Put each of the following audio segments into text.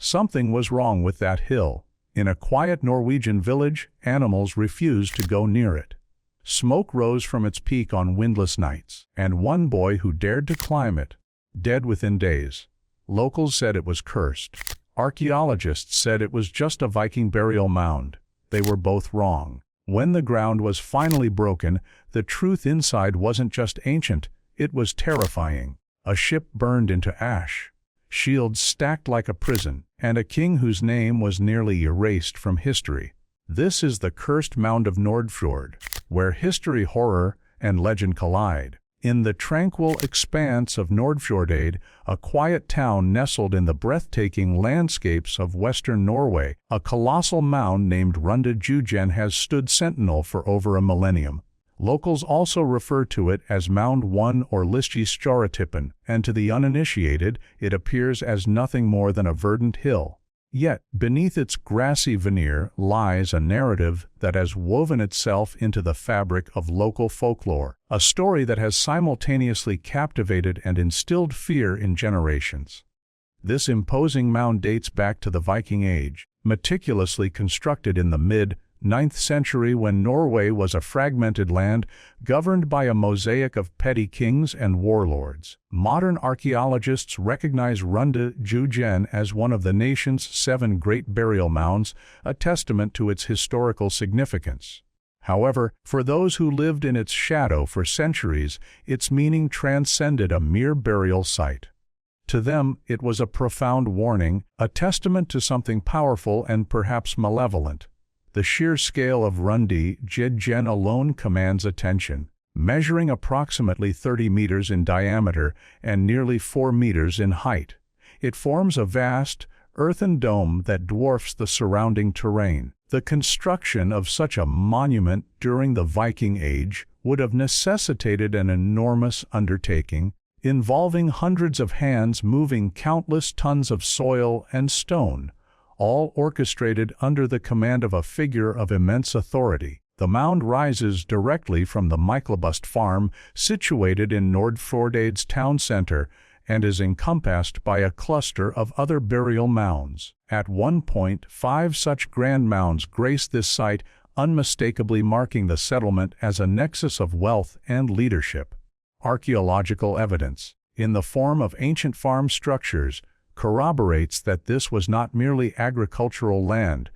Something was wrong with that hill. In a quiet Norwegian village, animals refused to go near it. Smoke rose from its peak on windless nights, and one boy who dared to climb it, dead within days. Locals said it was cursed. Archaeologists said it was just a Viking burial mound. They were both wrong. When the ground was finally broken, the truth inside wasn't just ancient, it was terrifying. A ship burned into ash, shields stacked like a prison, and a king whose name was nearly erased from history. This is the cursed mound of Nordfjord, where history, horror, and legend collide. In the tranquil expanse of Nordfjordeid, a quiet town nestled in the breathtaking landscapes of western Norway, a colossal mound named Untouched has stood sentinel for over a millennium. Locals also refer to it as Mound 1 or Nordfjordeid, and to the uninitiated, it appears as nothing more than a verdant hill. Yet, beneath its grassy veneer lies a narrative that has woven itself into the fabric of local folklore, a story that has simultaneously captivated and instilled fear in generations. This imposing mound dates back to the Viking Age, meticulously constructed in the mid-9th century when Norway was a fragmented land governed by a mosaic of petty kings and warlords. Modern archaeologists recognize Untouched as one of the nation's 7 great burial mounds, a testament to its historical significance. However, for those who lived in its shadow for centuries, its meaning transcended a mere burial site. To them, it was a profound warning, a testament to something powerful and perhaps malevolent. The sheer scale of Untouched alone commands attention, measuring approximately 30 meters in diameter and nearly 4 meters in height. It forms a vast, earthen dome that dwarfs the surrounding terrain. The construction of such a monument during the Viking Age would have necessitated an enormous undertaking, involving hundreds of hands moving countless tons of soil and stone, all orchestrated under the command of a figure of immense authority. The mound rises directly from the Myklebust farm, situated in Nordfjordeid's town center, and is encompassed by a cluster of other burial mounds. At one point, 5 such grand mounds grace this site, unmistakably marking the settlement as a nexus of wealth and leadership. Archaeological evidence, in the form of ancient farm structures, corroborates that this was not merely agricultural land,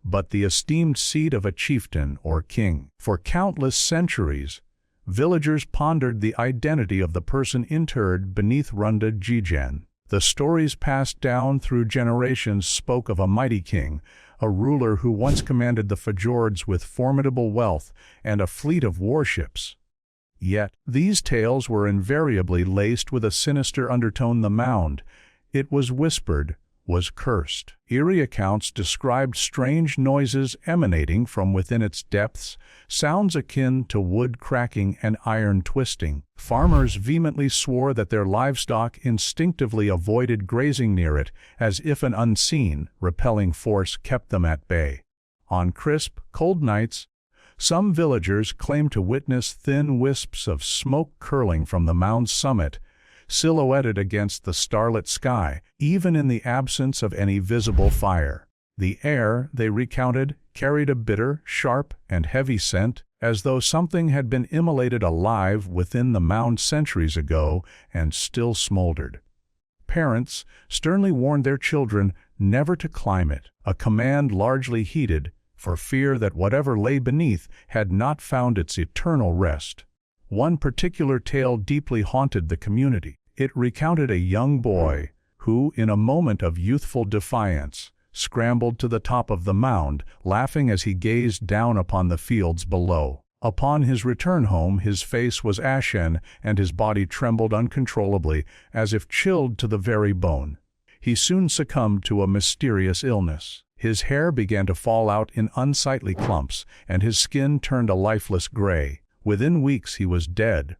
but the esteemed seat of a chieftain or king. For countless centuries, villagers pondered the identity of the person interred beneath Untouched. The stories passed down through generations spoke of a mighty king, a ruler who once commanded the fjords with formidable wealth and a fleet of warships. Yet, these tales were invariably laced with a sinister undertone. The mound, it was whispered, was cursed. Eerie accounts described strange noises emanating from within its depths, sounds akin to wood cracking and iron twisting. Farmers vehemently swore that their livestock instinctively avoided grazing near it, as if an unseen, repelling force kept them at bay. On crisp, cold nights, some villagers claimed to witness thin wisps of smoke curling from the mound's summit, silhouetted against the starlit sky, even in the absence of any visible fire. The air, they recounted, carried a bitter, sharp, and heavy scent, as though something had been immolated alive within the mound centuries ago and still smoldered. Parents sternly warned their children never to climb it, a command largely heeded, for fear that whatever lay beneath had not found its eternal rest. One particular tale deeply haunted the community. It recounted a young boy who, in a moment of youthful defiance, scrambled to the top of the mound, laughing as he gazed down upon the fields below. Upon his return home, his face was ashen and his body trembled uncontrollably, as if chilled to the very bone. He soon succumbed to a mysterious illness. His hair began to fall out in unsightly clumps, and his skin turned a lifeless gray. Within weeks he was dead.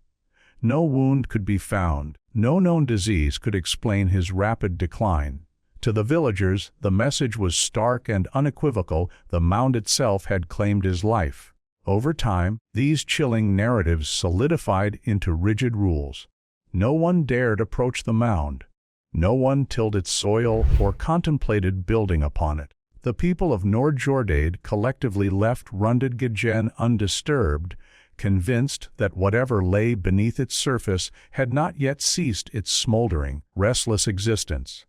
No wound could be found. No known disease could explain his rapid decline. To the villagers, the message was stark and unequivocal: the mound itself had claimed his life. Over time, these chilling narratives solidified into rigid rules. No one dared approach the mound. No one tilled its soil or contemplated building upon it. The people of Nordfjordeid collectively left Rundidgejen undisturbed, convinced that whatever lay beneath its surface had not yet ceased its smoldering, restless existence.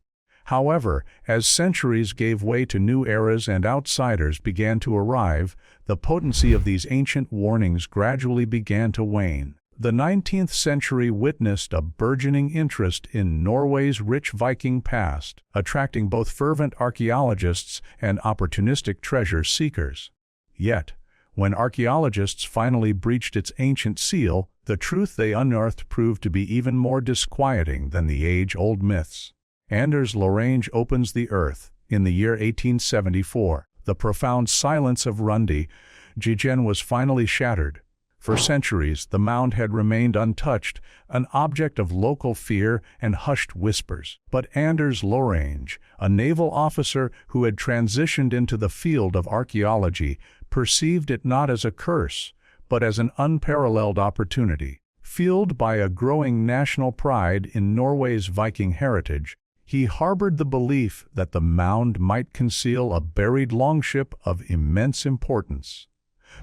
However, as centuries gave way to new eras and outsiders began to arrive, the potency of these ancient warnings gradually began to wane. The 19th century witnessed a burgeoning interest in Norway's rich Viking past, attracting both fervent archaeologists and opportunistic treasure seekers. Yet, when archaeologists finally breached its ancient seal, the truth they unearthed proved to be even more disquieting than the age-old myths. Anders Lorenge opens the earth in the year 1874. The profound silence of Rundidgejen was finally shattered. For centuries, the mound had remained untouched, an object of local fear and hushed whispers. But Anders Lorenge, a naval officer who had transitioned into the field of archaeology, perceived it not as a curse, but as an unparalleled opportunity. Fueled by a growing national pride in Norway's Viking heritage, he harbored the belief that the mound might conceal a buried longship of immense importance,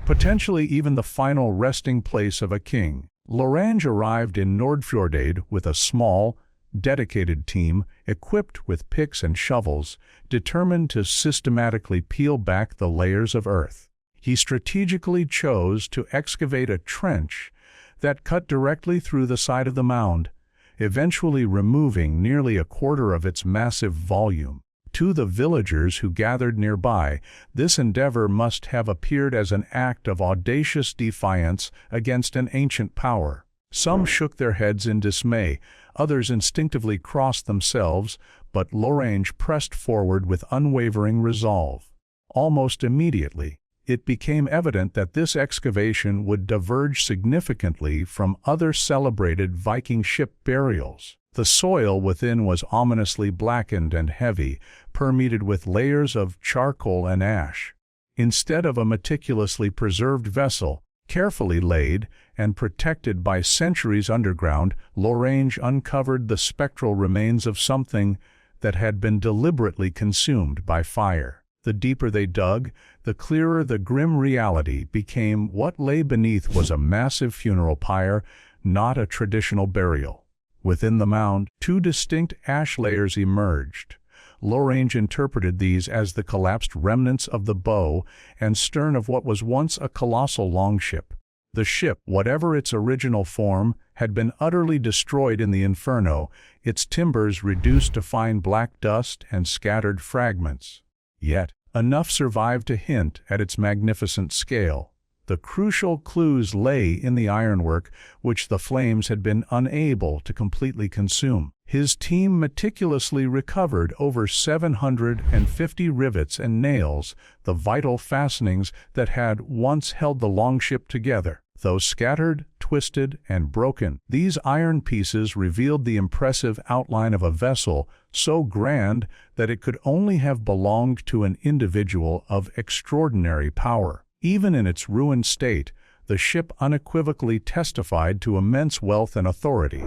potentially even the final resting place of a king. Lorenge arrived in Nordfjordeid with a small, dedicated team equipped with picks and shovels, determined to systematically peel back the layers of earth. He strategically chose to excavate a trench that cut directly through the side of the mound, eventually removing nearly a quarter of its massive volume. To the villagers who gathered nearby, this endeavor must have appeared as an act of audacious defiance against an ancient power. Some shook their heads in dismay, others instinctively crossed themselves, but Lorenge pressed forward with unwavering resolve. Almost immediately, it became evident that this excavation would diverge significantly from other celebrated Viking ship burials. The soil within was ominously blackened and heavy, permeated with layers of charcoal and ash. Instead of a meticulously preserved vessel, carefully laid and protected by centuries underground, Lorenge uncovered the spectral remains of something that had been deliberately consumed by fire. The deeper they dug, the clearer the grim reality became. What lay beneath was a massive funeral pyre, not a traditional burial. Within the mound, two distinct ash layers emerged. Lorenge interpreted these as the collapsed remnants of the bow and stern of what was once a colossal longship. The ship, whatever its original form, had been utterly destroyed in the inferno, its timbers reduced to fine black dust and scattered fragments. Yet, enough survived to hint at its magnificent scale. The crucial clues lay in the ironwork, which the flames had been unable to completely consume. His team meticulously recovered over 750 rivets and nails, the vital fastenings that had once held the longship together. Though scattered, twisted, and broken, these iron pieces revealed the impressive outline of a vessel so grand that it could only have belonged to an individual of extraordinary power. Even in its ruined state, the ship unequivocally testified to immense wealth and authority.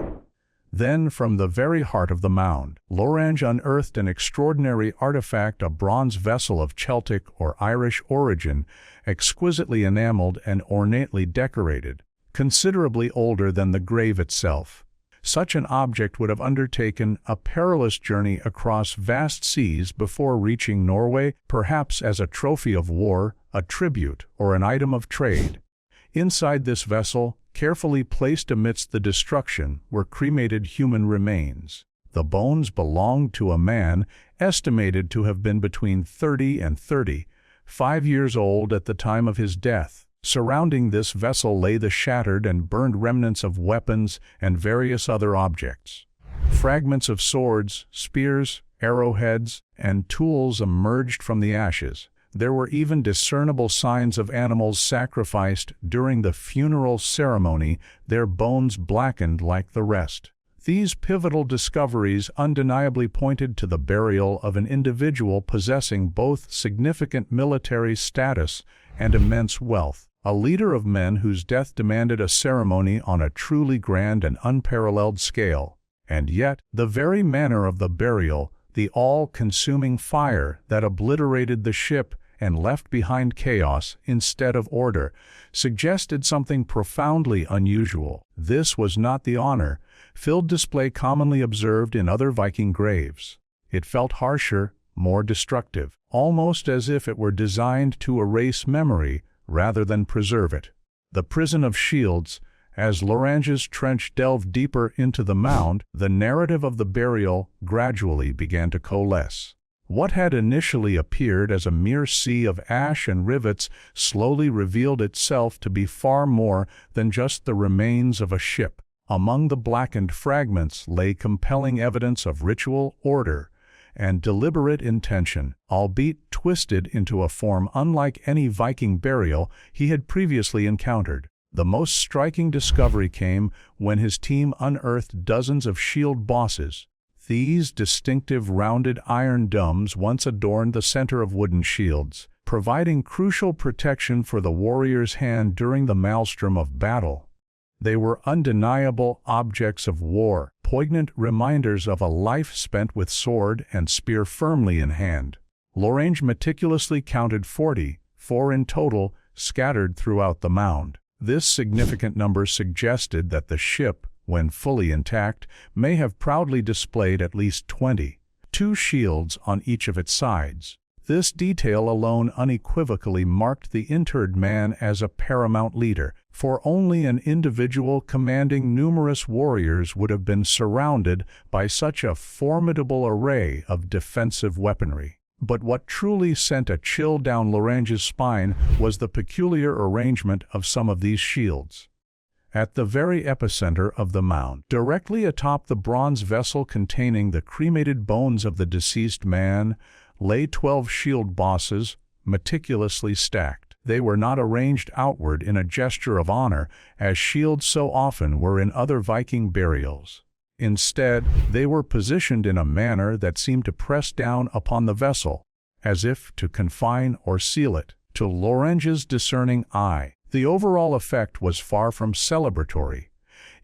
Then, from the very heart of the mound, Lorenge unearthed an extraordinary artifact, a bronze vessel of Celtic or Irish origin, exquisitely enameled and ornately decorated, considerably older than the grave itself. Such an object would have undertaken a perilous journey across vast seas before reaching Norway, perhaps as a trophy of war, a tribute, or an item of trade. Inside this vessel, carefully placed amidst the destruction, were cremated human remains. The bones belonged to a man estimated to have been between 30 and 35 years old at the time of his death. Surrounding this vessel lay the shattered and burned remnants of weapons and various other objects. Fragments of swords, spears, arrowheads, and tools emerged from the ashes. There were even discernible signs of animals sacrificed during the funeral ceremony, their bones blackened like the rest. These pivotal discoveries undeniably pointed to the burial of an individual possessing both significant military status and immense wealth, a leader of men whose death demanded a ceremony on a truly grand and unparalleled scale. And yet, the very manner of the burial, the all-consuming fire that obliterated the ship and left behind chaos instead of order, suggested something profoundly unusual. This was not the honor-filled display commonly observed in other Viking graves. It felt harsher, more destructive, almost as if it were designed to erase memory rather than preserve it. The prison of shields. As Lorange's trench delved deeper into the mound, the narrative of the burial gradually began to coalesce. What had initially appeared as a mere sea of ash and rivets slowly revealed itself to be far more than just the remains of a ship. Among the blackened fragments lay compelling evidence of ritual, order, and deliberate intention, albeit twisted into a form unlike any Viking burial he had previously encountered. The most striking discovery came when his team unearthed dozens of shield bosses. These distinctive rounded iron domes once adorned the center of wooden shields, providing crucial protection for the warrior's hand during the maelstrom of battle. They were undeniable objects of war, poignant reminders of a life spent with sword and spear firmly in hand. Lorange meticulously counted 44 in total, scattered throughout the mound. This significant number suggested that the ship, when fully intact, may have proudly displayed at least 22 shields on each of its sides. This detail alone unequivocally marked the interred man as a paramount leader, for only an individual commanding numerous warriors would have been surrounded by such a formidable array of defensive weaponry. But what truly sent a chill down Lorange's spine was the peculiar arrangement of some of these shields. At the very epicenter of the mound, directly atop the bronze vessel containing the cremated bones of the deceased man, lay 12 shield bosses, meticulously stacked. They were not arranged outward in a gesture of honor, as shields so often were in other Viking burials. Instead, they were positioned in a manner that seemed to press down upon the vessel, as if to confine or seal it. To Lorange's discerning eye, the overall effect was far from celebratory.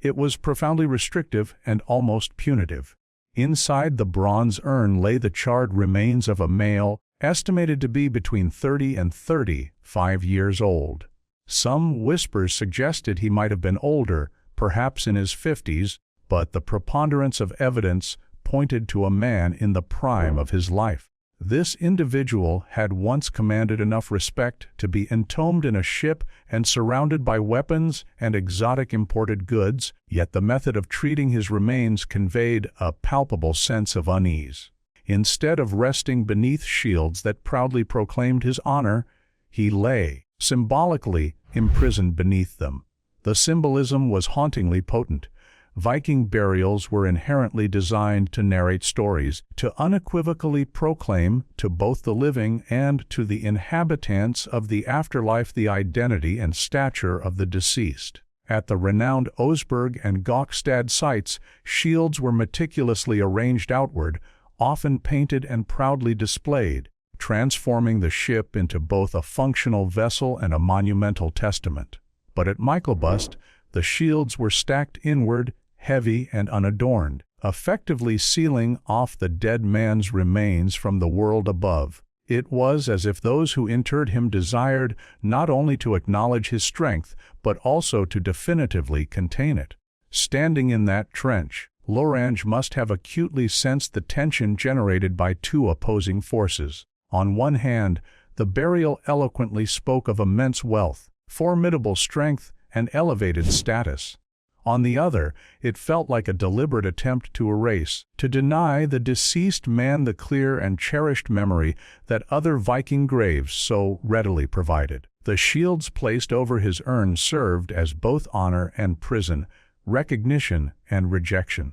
It was profoundly restrictive and almost punitive. Inside the bronze urn lay the charred remains of a male, estimated to be between 30 and 35 years old. Some whispers suggested he might have been older, perhaps in his 50s, but the preponderance of evidence pointed to a man in the prime of his life. This individual had once commanded enough respect to be entombed in a ship and surrounded by weapons and exotic imported goods, yet the method of treating his remains conveyed a palpable sense of unease. Instead of resting beneath shields that proudly proclaimed his honor, he lay, symbolically, imprisoned beneath them. The symbolism was hauntingly potent. Viking burials were inherently designed to narrate stories, to unequivocally proclaim to both the living and to the inhabitants of the afterlife the identity and stature of the deceased. At the renowned Oseberg and Gokstad sites, shields were meticulously arranged outward, often painted and proudly displayed, transforming the ship into both a functional vessel and a monumental testament. But at Myklebust, the shields were stacked inward, heavy and unadorned, effectively sealing off the dead man's remains from the world above. It was as if those who interred him desired not only to acknowledge his strength, but also to definitively contain it. Standing in that trench, Lorange must have acutely sensed the tension generated by two opposing forces. On one hand, the burial eloquently spoke of immense wealth, formidable strength, and elevated status. On the other, it felt like a deliberate attempt to erase, to deny the deceased man the clear and cherished memory that other Viking graves so readily provided. The shields placed over his urn served as both honor and prison, recognition and rejection.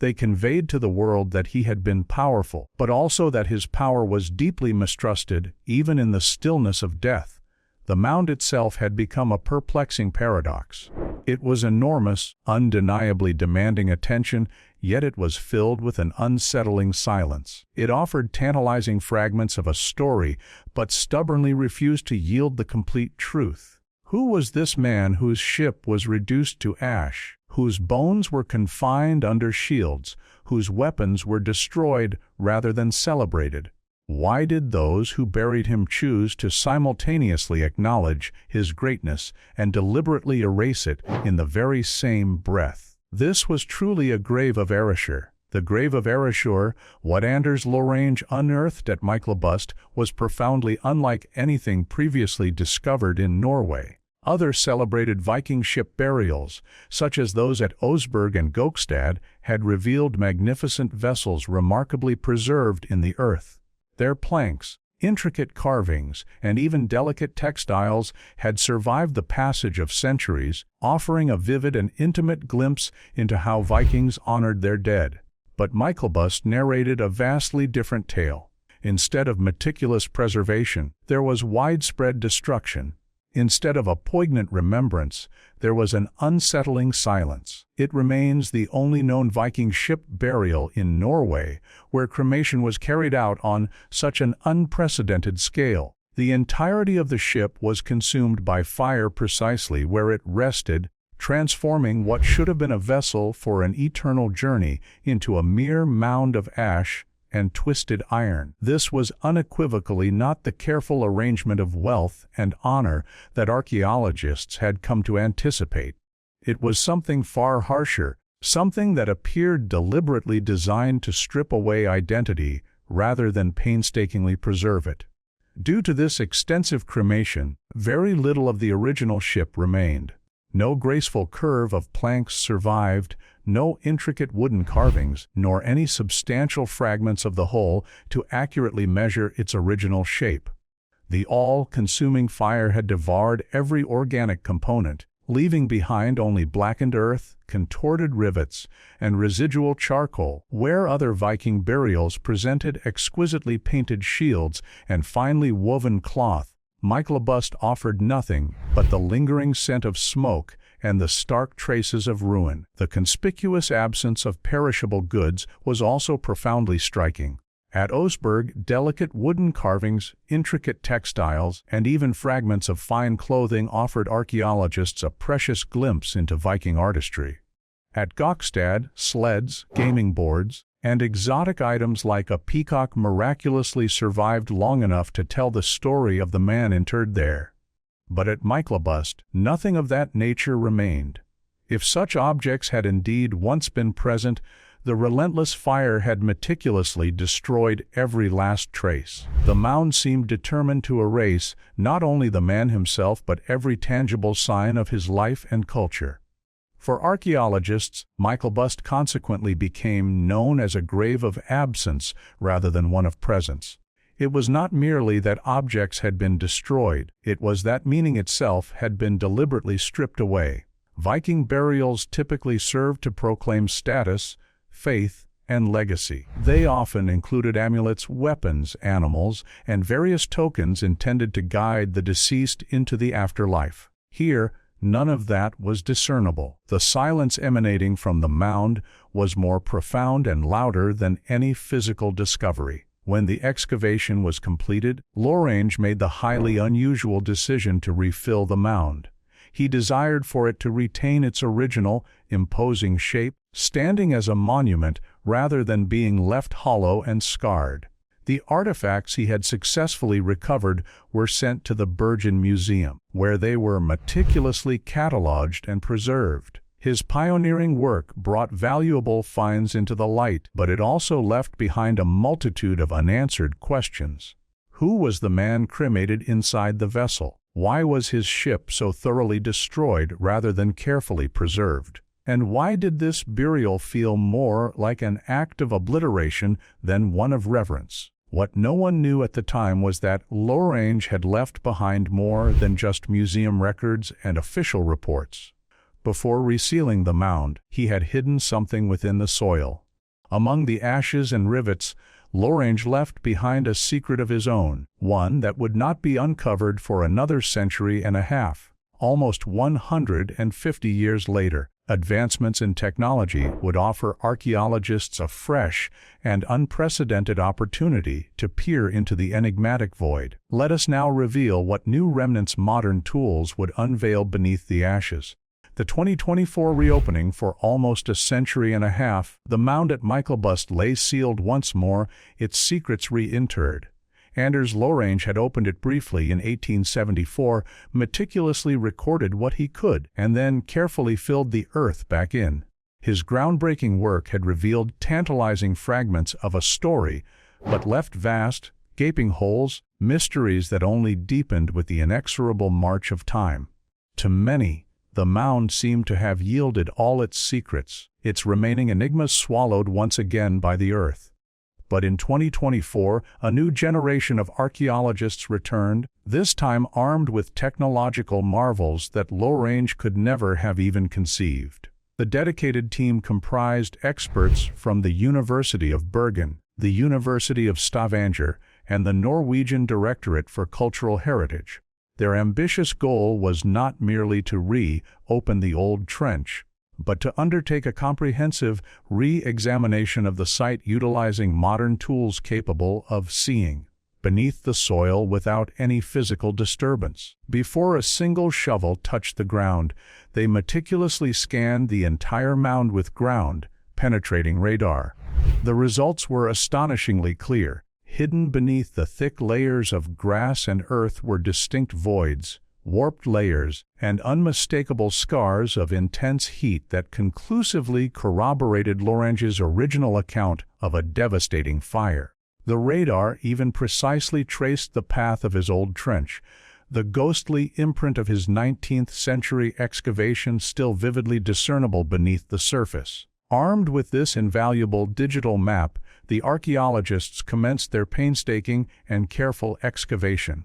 They conveyed to the world that he had been powerful, but also that his power was deeply mistrusted, even in the stillness of death. The mound itself had become a perplexing paradox. It was enormous, undeniably demanding attention, yet it was filled with an unsettling silence. It offered tantalizing fragments of a story, but stubbornly refused to yield the complete truth. Who was this man whose ship was reduced to ash? whose bones were confined under shields, whose weapons were destroyed rather than celebrated. Why did those who buried him choose to simultaneously acknowledge his greatness and deliberately erase it in the very same breath? This was truly a grave of erasure. The grave of erasure, what Anders Lorraine unearthed at Myklebust, was profoundly unlike anything previously discovered in Norway. Other celebrated Viking ship burials, such as those at Oseberg and Gokstad, had revealed magnificent vessels remarkably preserved in the earth. Their planks, intricate carvings, and even delicate textiles had survived the passage of centuries, offering a vivid and intimate glimpse into how Vikings honored their dead. But Myklebust narrated a vastly different tale. Instead of meticulous preservation, there was widespread destruction. Instead of a poignant remembrance, there was an unsettling silence. It remains the only known Viking ship burial in Norway where cremation was carried out on such an unprecedented scale. The entirety of the ship was consumed by fire precisely where it rested, transforming what should have been a vessel for an eternal journey into a mere mound of ash and twisted iron. This was unequivocally not the careful arrangement of wealth and honor that archaeologists had come to anticipate. It was something far harsher, something that appeared deliberately designed to strip away identity rather than painstakingly preserve it. Due to this extensive cremation, very little of the original ship remained. No graceful curve of planks survived, no intricate wooden carvings, nor any substantial fragments of the hull to accurately measure its original shape. The all-consuming fire had devoured every organic component, leaving behind only blackened earth, contorted rivets, and residual charcoal. Where other Viking burials presented exquisitely painted shields and finely woven cloth, Myklebust offered nothing but the lingering scent of smoke and the stark traces of ruin. The conspicuous absence of perishable goods was also profoundly striking. At Oseberg, delicate wooden carvings, intricate textiles, and even fragments of fine clothing offered archaeologists a precious glimpse into Viking artistry. At Gokstad, sleds, gaming boards, and exotic items like a peacock miraculously survived long enough to tell the story of the man interred there. But at Myklebust, nothing of that nature remained. If such objects had indeed once been present, the relentless fire had meticulously destroyed every last trace. The mound seemed determined to erase not only the man himself but every tangible sign of his life and culture. For archaeologists, Myklebust consequently became known as a grave of absence rather than one of presence. It was not merely that objects had been destroyed, it was that meaning itself had been deliberately stripped away. Viking burials typically served to proclaim status, faith, and legacy. They often included amulets, weapons, animals, and various tokens intended to guide the deceased into the afterlife. Here, none of that was discernible. The silence emanating from the mound was more profound and louder than any physical discovery. When the excavation was completed, Lorraine made the highly unusual decision to refill the mound. He desired for it to retain its original, imposing shape, standing as a monument rather than being left hollow and scarred. The artifacts he had successfully recovered were sent to the Bergen Museum, where they were meticulously catalogued and preserved. His pioneering work brought valuable finds into the light, but it also left behind a multitude of unanswered questions. Who was the man cremated inside the vessel? Why was his ship so thoroughly destroyed rather than carefully preserved? And why did this burial feel more like an act of obliteration than one of reverence? What no one knew at the time was that Lorraine had left behind more than just museum records and official reports. Before resealing the mound, he had hidden something within the soil. Among the ashes and rivets, Lorraine left behind a secret of his own, one that would not be uncovered for another century and a half. Almost 150 years later, advancements in technology would offer archaeologists a fresh and unprecedented opportunity to peer into the enigmatic void. Let us now reveal what new remnants modern tools would unveil beneath the ashes. The 2024 reopening for almost a century and a half, the mound at Michaelbust lay sealed once more, its secrets reinterred. Anders Lorentz had opened it briefly in 1874, meticulously recorded what he could, and then carefully filled the earth back in. His groundbreaking work had revealed tantalizing fragments of a story, but left vast, gaping holes, mysteries that only deepened with the inexorable march of time. To many, the mound seemed to have yielded all its secrets, its remaining enigmas swallowed once again by the earth. But in 2024, a new generation of archaeologists returned, this time armed with technological marvels that Lorentz could never have even conceived. The dedicated team comprised experts from the University of Bergen, the University of Stavanger, and the Norwegian Directorate for Cultural Heritage. Their ambitious goal was not merely to reopen the old trench, but to undertake a comprehensive re-examination of the site utilizing modern tools capable of seeing beneath the soil without any physical disturbance. Before a single shovel touched the ground, they meticulously scanned the entire mound with ground-penetrating radar. The results were astonishingly clear. Hidden beneath the thick layers of grass and earth were distinct voids, warped layers, and unmistakable scars of intense heat that conclusively corroborated Lorentz's original account of a devastating fire. The radar even precisely traced the path of his old trench, the ghostly imprint of his 19th-century excavation still vividly discernible beneath the surface. Armed with this invaluable digital map, the archaeologists commenced their painstaking and careful excavation.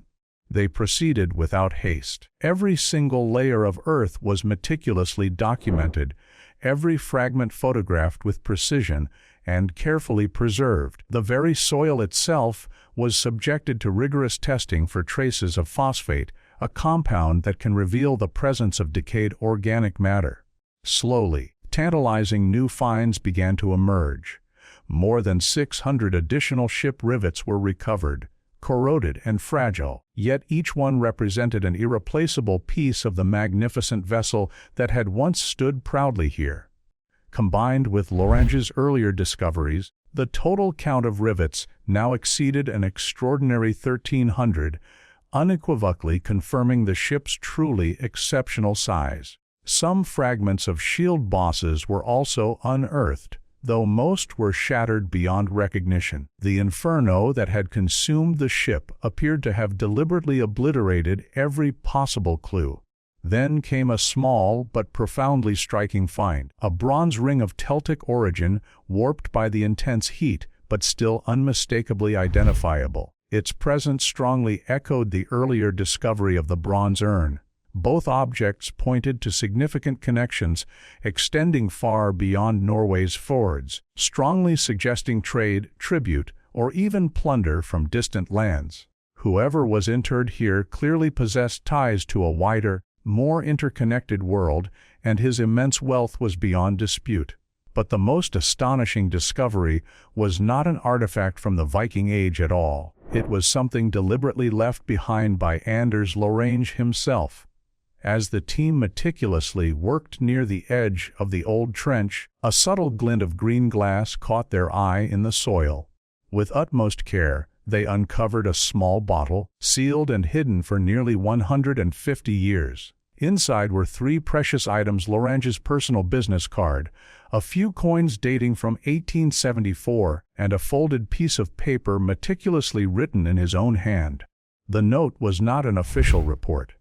They proceeded without haste. Every single layer of earth was meticulously documented, every fragment photographed with precision and carefully preserved. The very soil itself was subjected to rigorous testing for traces of phosphate, a compound that can reveal the presence of decayed organic matter. Slowly, tantalizing new finds began to emerge. More than 600 additional ship rivets were recovered, corroded and fragile, yet each one represented an irreplaceable piece of the magnificent vessel that had once stood proudly here. Combined with Lorentz's earlier discoveries, the total count of rivets now exceeded an extraordinary 1,300, unequivocally confirming the ship's truly exceptional size. Some fragments of shield bosses were also unearthed, though most were shattered beyond recognition. The inferno that had consumed the ship appeared to have deliberately obliterated every possible clue. Then came a small but profoundly striking find, a bronze ring of Celtic origin, warped by the intense heat, but still unmistakably identifiable. Its presence strongly echoed the earlier discovery of the bronze urn. Both objects pointed to significant connections extending far beyond Norway's fjords, strongly suggesting trade, tribute, or even plunder from distant lands. Whoever was interred here clearly possessed ties to a wider, more interconnected world, and his immense wealth was beyond dispute. But the most astonishing discovery was not an artifact from the Viking Age at all. It was something deliberately left behind by Anders Lorentz himself. As the team meticulously worked near the edge of the old trench, a subtle glint of green glass caught their eye in the soil. With utmost care, they uncovered a small bottle, sealed and hidden for nearly 150 years. Inside were three precious items: Lorentz's personal business card, a few coins dating from 1874, and a folded piece of paper meticulously written in his own hand. The note was not an official report.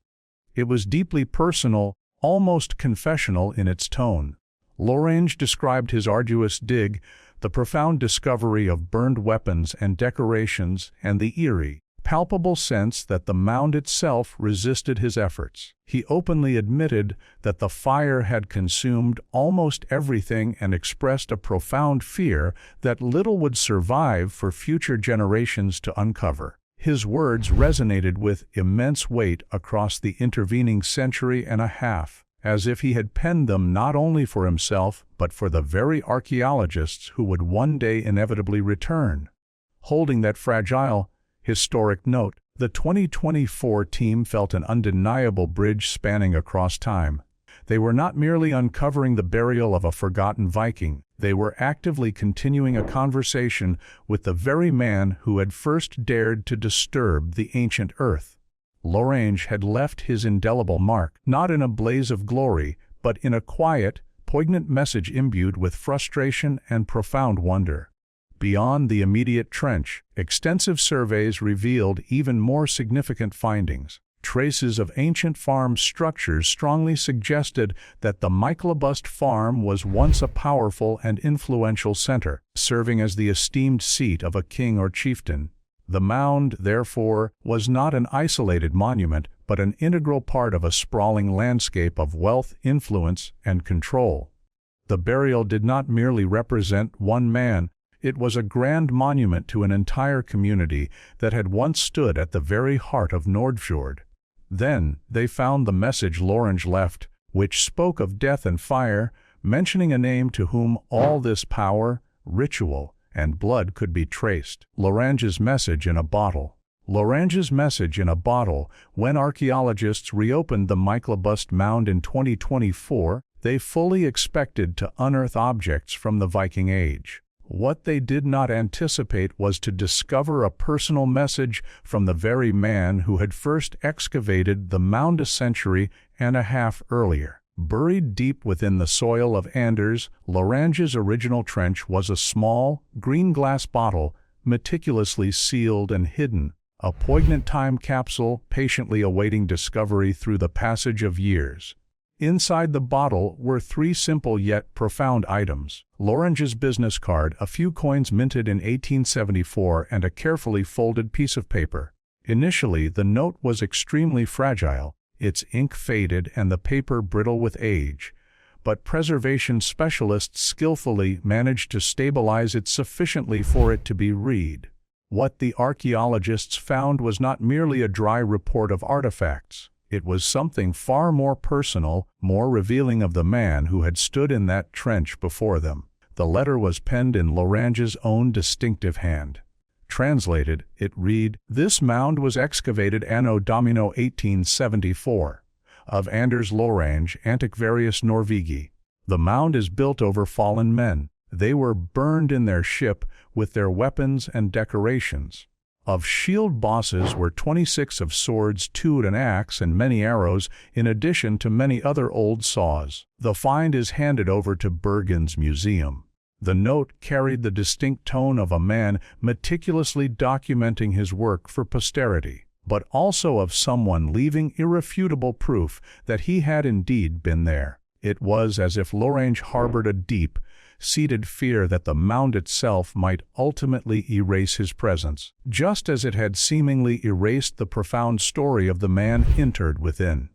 It was deeply personal, almost confessional in its tone. Lorentz described his arduous dig, the profound discovery of burned weapons and decorations, and the eerie, palpable sense that the mound itself resisted his efforts. He openly admitted that the fire had consumed almost everything and expressed a profound fear that little would survive for future generations to uncover. His words resonated with immense weight across the intervening century and a half, as if he had penned them not only for himself but for the very archaeologists who would one day inevitably return. Holding that fragile, historic note, the 2024 team felt an undeniable bridge spanning across time. They were not merely uncovering the burial of a forgotten Viking, they were actively continuing a conversation with the very man who had first dared to disturb the ancient earth. Lorange had left his indelible mark, not in a blaze of glory, but in a quiet, poignant message imbued with frustration and profound wonder. Beyond the immediate trench, extensive surveys revealed even more significant findings. Traces of ancient farm structures strongly suggested that the Myklabust farm was once a powerful and influential center, serving as the esteemed seat of a king or chieftain. The mound, therefore, was not an isolated monument, but an integral part of a sprawling landscape of wealth, influence, and control. The burial did not merely represent one man, it was a grand monument to an entire community that had once stood at the very heart of Nordfjord. Then they found the message Lorange left, which spoke of death and fire, mentioning a name to whom all this power, ritual, and blood could be traced. Lorange's message in a bottle. Lorange's message in a bottle. When archaeologists reopened the Myklabust mound in 2024, they fully expected to unearth objects from the Viking Age. What they did not anticipate was to discover a personal message from the very man who had first excavated the mound a century and a half earlier. Buried deep within the soil of Anders, Lorange's original trench was a small, green glass bottle, meticulously sealed and hidden, a poignant time capsule patiently awaiting discovery through the passage of years. Inside the bottle were three simple yet profound items: Lorange's business card, a few coins minted in 1874, and a carefully folded piece of paper. Initially, the note was extremely fragile, its ink faded and the paper brittle with age, but preservation specialists skillfully managed to stabilize it sufficiently for it to be read. What the archaeologists found was not merely a dry report of artifacts. It was something far more personal, more revealing of the man who had stood in that trench before them. The letter was penned in Lorange's own distinctive hand. Translated, it read, "This mound was excavated anno domino 1874. Of Anders Lorange, antiquarius Norvegi. The mound is built over fallen men. They were burned in their ship with their weapons and decorations. Of shield bosses were 26 of swords, 2 an axe, and many arrows, in addition to many other old saws. The find is handed over to Bergen's museum." The note carried the distinct tone of a man meticulously documenting his work for posterity, but also of someone leaving irrefutable proof that he had indeed been there. It was as if Lorange harbored a deep, seated fear that the mound itself might ultimately erase his presence, just as it had seemingly erased the profound story of the man interred within.